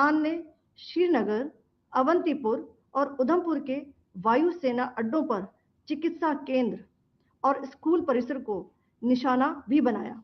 पाकिस्तान ने श्रीनगर, अवंतीपुर और उधमपुर के वायुसेना अड्डों पर चिकित्सा केंद्र और स्कूल परिसर को निशाना भी बनाया,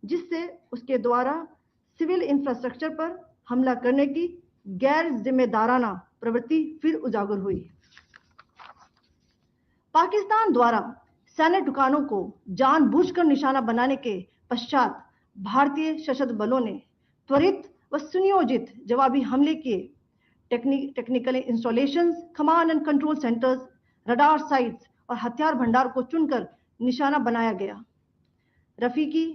जिससे उसके द्वारा सिविल इंफ्रास्ट्रक्चर पर हमला करने की गैर जिम्मेदाराना प्रवृत्ति फिर उजागर हुई। पाकिस्तान द्वारा सैन्य ठिकानों को जानबूझकर निशाना बनाने के पश्चात भारतीय सशस्त्र बलों ने त्वरित व सुनियोजित जवाबी हमले किए। Technical installations, command and control centres, radar sites और हथियार भंडार को चुनकर निशाना बनाया गया। रफीकी,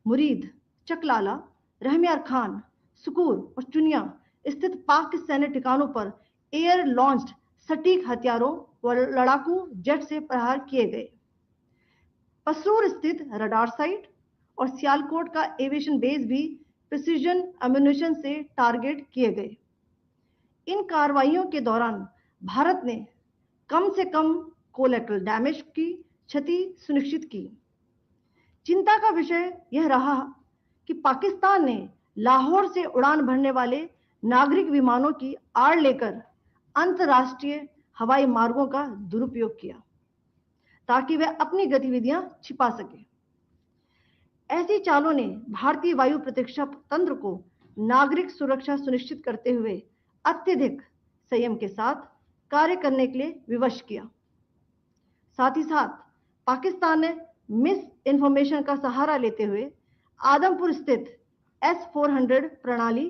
मुरीद, चकलाला, रहमियार खान, सुकूर और चुनिया स्थित पाक के सैन्य ठिकानों पर एयर लॉन्च्ड सटीक हथियारों व लड़ाकू जेट से प्रहार किए गए। पसरूर स्थित रडार साइट और सियालकोट का एविएशन बेस भी प्रिसीजन एम्यूनिशन से टारगेट किए गए। इन कार्रवाइयों के दौरान भारत ने कम से कम कोलैटरल डैमेज की क्षति सुनिश्चित की। चिंता का विषय यह रहा कि पाकिस्तान ने लाहौर से उड़ान भरने वाले नागरिक विमानों की आड़ लेकर अंतर्राष्ट्रीय हवाई मार्गों का दुरुपयोग किया ताकि वह अपनी गतिविधियां छिपा सके। ऐसी चालों ने भारतीय वायु प्रतिरक्षा तंत्र को नागरिक सुरक्षा सुनिश्चित करते हुए अत्यधिक संयम के साथ कार्य करने के लिए विवश किया। साथ ही साथ पाकिस्तान ने मिस इन्फॉर्मेशन का सहारा लेते हुए आदमपुर स्थित S-400 प्रणाली,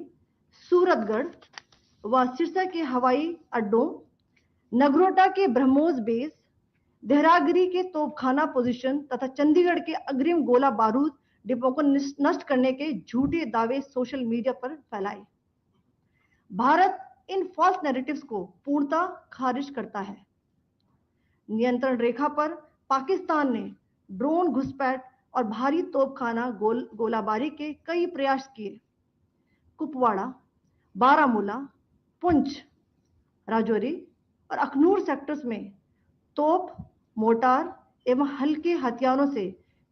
सूरतगढ़ व सिरसा के हवाई अड्डों, नगरोटा के ब्रह्मोस बेस, देहरागिरी के तोपखाना पोजीशन तथा चंडीगढ़ के अग्रिम गोला बारूद डिपो को नष्ट करने के झूठे दावे सोशल मीडिया पर फैलाए। भारत इन फॉल्स नैरेटिव्स को पूर्णतः खारिज करता है। नियंत्रण रेखा पर पाकिस्तान ने ड्रोन घुसपैठ और भारी तोपखाना गोलाबारी के कई प्रयास किए। कुपवाड़ा, बारामूला, पुंछ, राजौरी और अखनूर सेक्टर्स में तोप, मोर्टार एवं हल्के हथियारों से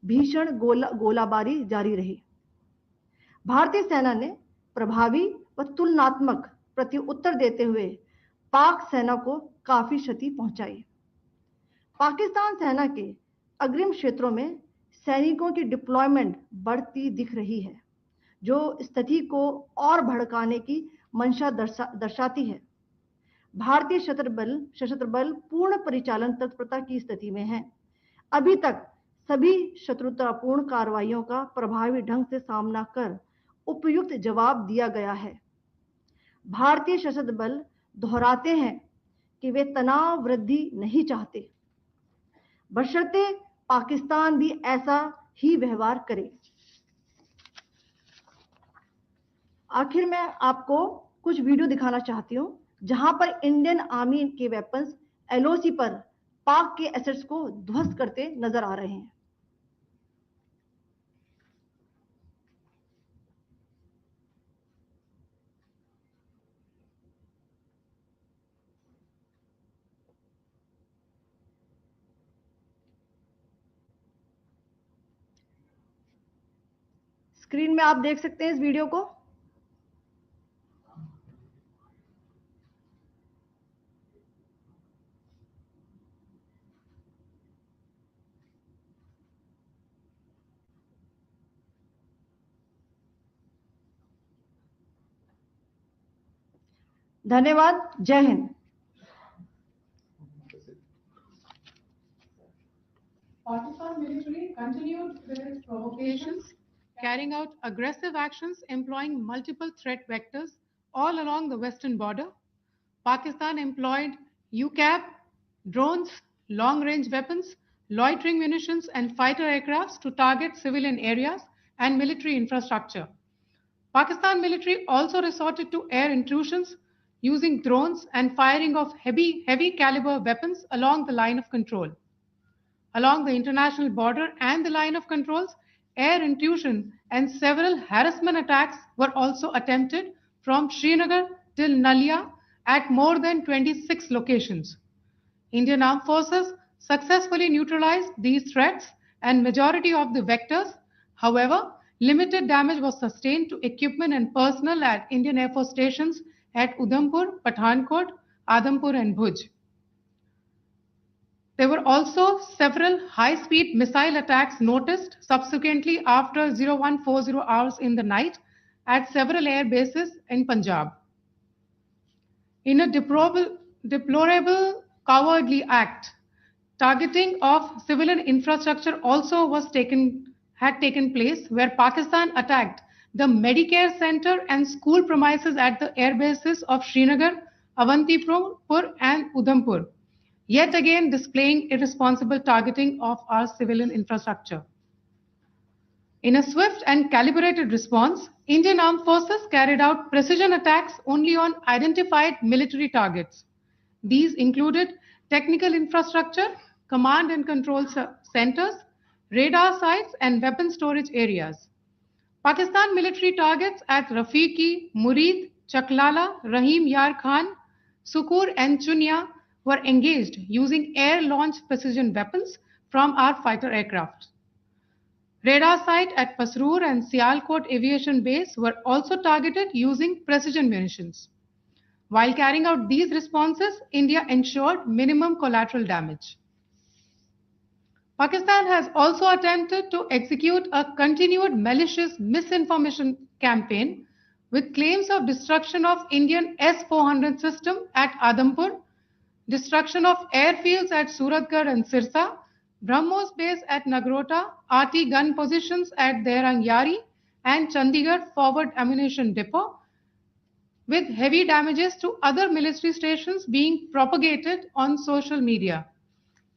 भीषण गोलाबारी जारी रही। भारतीय सेना ने प्रभावी व तुलनात्मक प्रत्युत्तर देते हुए पाक सेना को काफी क्षति पहुंचाई। पाकिस्तान सेना के अग्रिम क्षेत्रों में सैनिकों की डिप्लॉयमेंट बढ़ती दिख रही है, जो स्थिति को और भड़काने की मंशा दर्शाती है। भारतीय सशस्त्र बल पूर्ण परिचालन तत्परता की स्थिति में है। अभी तक सभी शत्रुतापूर्ण कार्रवाइयों का प्रभावी ढंग से सामना कर उपयुक्त जवाब दिया गया है। भारतीय सशस्त्र बल दोहराते हैं कि वे तनाव वृद्धि नहीं चाहते, बशर्ते पाकिस्तान भी ऐसा ही व्यवहार करे। आखिर में आपको कुछ वीडियो दिखाना चाहती हूं जहां पर इंडियन आर्मी के वेपन्स LOC पर पाक के एसेट्स को ध्वस्त करते नजर आ रहे हैं। स्क्रीन में आप देख सकते हैं इस वीडियो को। धन्यवाद। जय Hind. Pakistan military continued with its provocations, carrying out aggressive actions employing multiple threat vectors all along the western border. Pakistan employed UCAV, drones, long-range weapons, loitering munitions, and fighter aircrafts to target civilian areas and military infrastructure. Pakistan military also resorted to air intrusions using drones and firing of heavy caliber weapons along the line of control. Along the international border and the line of controls, air intrusion and several harassment attacks were also attempted from Srinagar till Nalia at more than 26 locations. Indian Armed Forces successfully neutralized these threats and majority of the vectors. However, Limited damage was sustained to equipment and personnel at Indian Air Force stations at Udhampur, Pathankot, Adampur and Bhuj. There were also several high-speed missile attacks noticed subsequently after 0140 hours in the night at several air bases in Punjab. In a deplorable cowardly act, targeting of civilian infrastructure also had taken place, where Pakistan attacked the Medicare Center and school premises at the air bases of Srinagar, Avantipur and Udhampur, yet again displaying irresponsible targeting of our civilian infrastructure. In a swift and calibrated response, Indian Armed Forces carried out precision attacks only on identified military targets. These included technical infrastructure, command and control centers, radar sites, and weapon storage areas. Pakistan military targets at Rafiqi, Murid, Chaklala, Rahim Yar Khan, Sukur, and Chunya were engaged using air-launched precision weapons from our fighter aircraft. Radar site at Pasroor and Sialkot Aviation Base were also targeted using precision munitions. While carrying out these responses, India ensured minimum collateral damage. Pakistan has also attempted to execute a continued malicious misinformation campaign with claims of destruction of Indian S-400 system at Adampur, destruction of airfields at Suratgarh and Sirsa, BrahMos base at Nagrota, RT gun positions at Derang Yari and Chandigarh Forward Ammunition Depot, with heavy damages to other military stations being propagated on social media.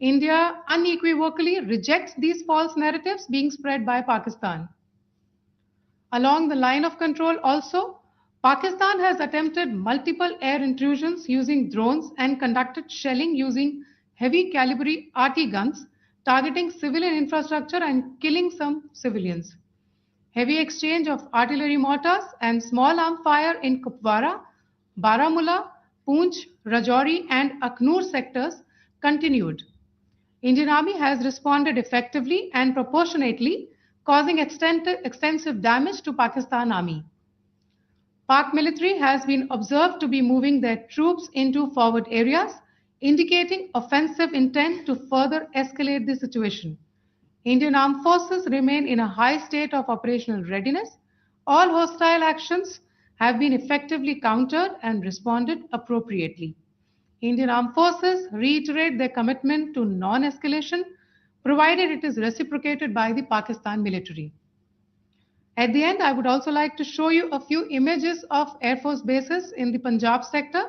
India unequivocally rejects these false narratives being spread by Pakistan. Along the line of control also, Pakistan has attempted multiple air intrusions using drones and conducted shelling using heavy caliber RT guns, targeting civilian infrastructure and killing some civilians. Heavy exchange of artillery mortars and small arm fire in Kupwara, Baramulla, Poonch, Rajouri and Aknoor sectors continued. Indian Army has responded effectively and proportionately, causing extensive damage to Pakistan Army. Pak military has been observed to be moving their troops into forward areas, indicating offensive intent to further escalate the situation. Indian Armed Forces remain in a high state of operational readiness. All hostile actions have been effectively countered and responded appropriately. Indian Armed Forces reiterate their commitment to non-escalation, provided it is reciprocated by the Pakistan military. At the end, I would also like to show you a few images of Air Force bases in the Punjab sector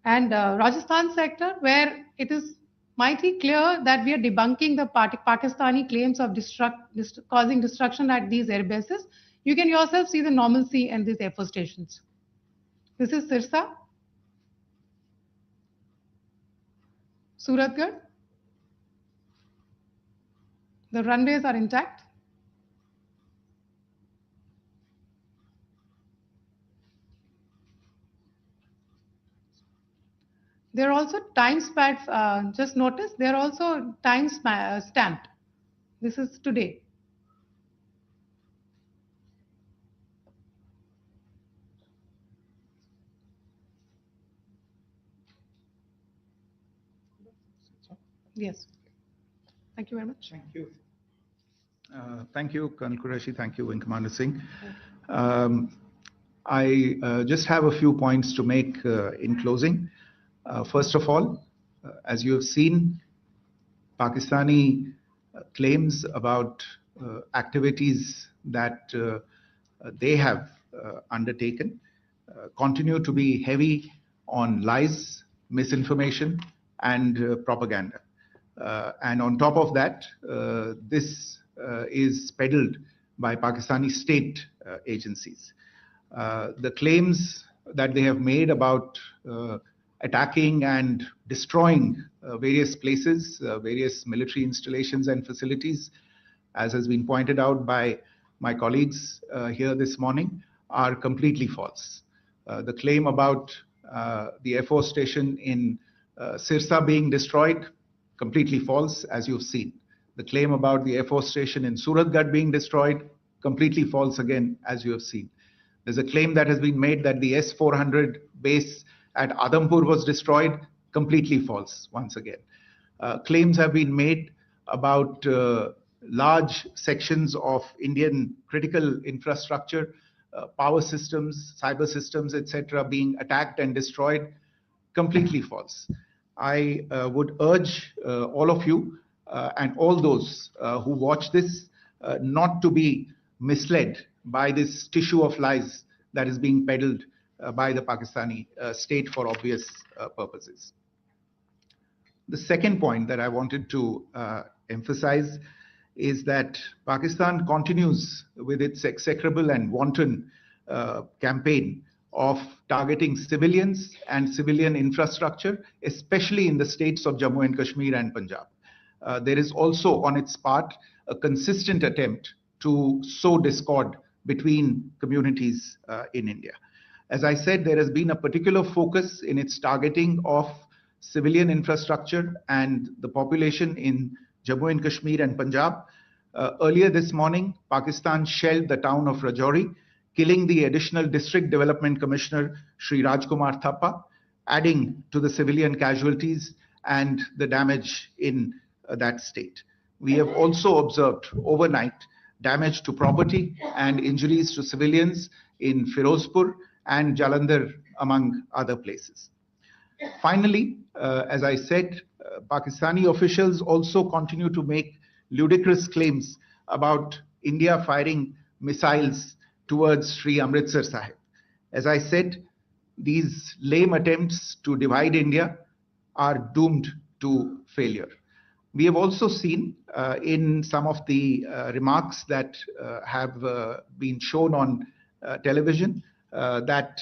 and Rajasthan sector, where it is mighty clear that we are debunking the Pakistani claims of causing destruction at these air bases. You can yourself see the normalcy in these Air Force stations. This is Sirsa, Suratgarh. The runways are intact. There are also time stamped. Just notice there are also time stamped. This is today. Yes. Thank you very much. Thank you. Thank you, Colonel Qureshi. Thank you, Wing Commander Singh. I just have a few points to make in closing. First of all, as you have seen, Pakistani claims about activities that they have undertaken continue to be heavy on lies, misinformation, and propaganda. And on top of that, this is peddled by Pakistani state agencies. The claims that they have made about attacking and destroying various places, various military installations and facilities, as has been pointed out by my colleagues here this morning, are completely false. The claim about the Air Force station in Sirsa being destroyed, completely false, as you've seen. The claim about the Air Force station in Suratgarh being destroyed, completely false again, as you have seen. There's a claim that has been made that the S-400 base at Adampur was destroyed, completely false once again. Claims have been made about large sections of Indian critical infrastructure, power systems, cyber systems, etc., being attacked and destroyed, completely false. I would urge all of you and all those who watch this not to be misled by this tissue of lies that is being peddled by the Pakistani state for obvious purposes. The second point that I wanted to emphasize is that Pakistan continues with its execrable and wanton campaign of targeting civilians and civilian infrastructure, especially in the states of Jammu and Kashmir and Punjab. There is also on its part a consistent attempt to sow discord between communities in India. As I said, there has been a particular focus in its targeting of civilian infrastructure and the population in Jammu and Kashmir and Punjab. Earlier this morning, Pakistan shelled the town of Rajouri, killing the additional District Development Commissioner, Sri Rajkumar Thappa, adding to the civilian casualties and the damage in that state. We have also observed overnight damage to property and injuries to civilians in Firozpur and Jalandhar, among other places. Finally, as I said, Pakistani officials also continue to make ludicrous claims about India firing missiles towards Sri Amritsar Sahib. As I said, these lame attempts to divide India are doomed to failure. We have also seen in some of the remarks that have been shown on television that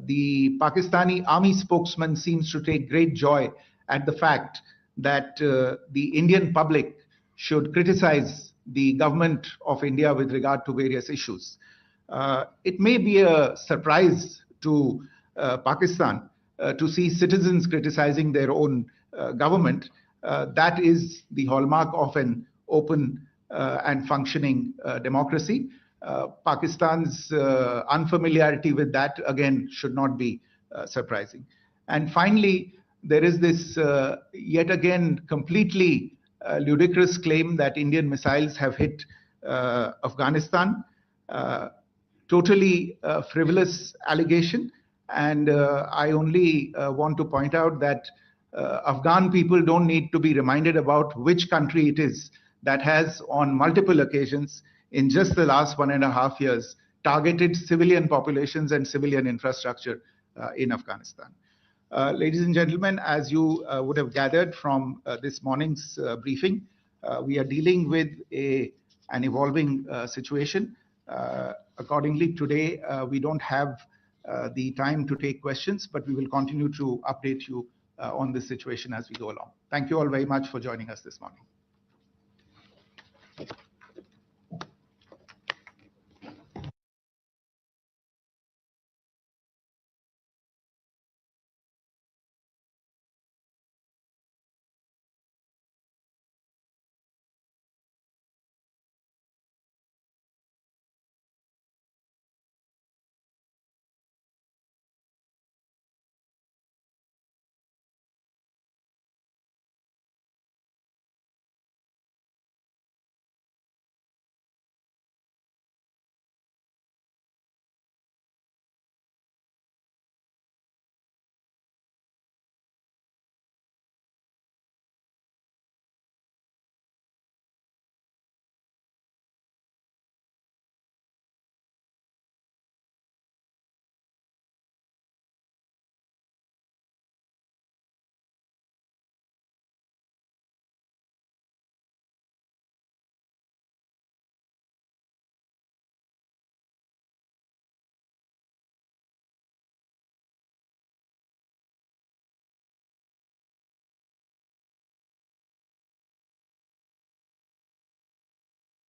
the Pakistani army spokesman seems to take great joy at the fact that the Indian public should criticize the government of India with regard to various issues. It may be a surprise to Pakistan to see citizens criticizing their own government. That is the hallmark of an open and functioning democracy. Pakistan's unfamiliarity with that, again, should not be surprising. And finally, there is this yet again completely ludicrous claim that Indian missiles have hit Afghanistan. Totally frivolous allegation. And I only want to point out that Afghan people don't need to be reminded about which country it is that has, on multiple occasions, in just the last 1.5 years, targeted civilian populations and civilian infrastructure in Afghanistan. Ladies and gentlemen, as you would have gathered from this morning's briefing, we are dealing with an evolving situation. Accordingly, today we don't have the time to take questions, but we will continue to update you on this situation as we go along. Thank you all very much for joining us this morning.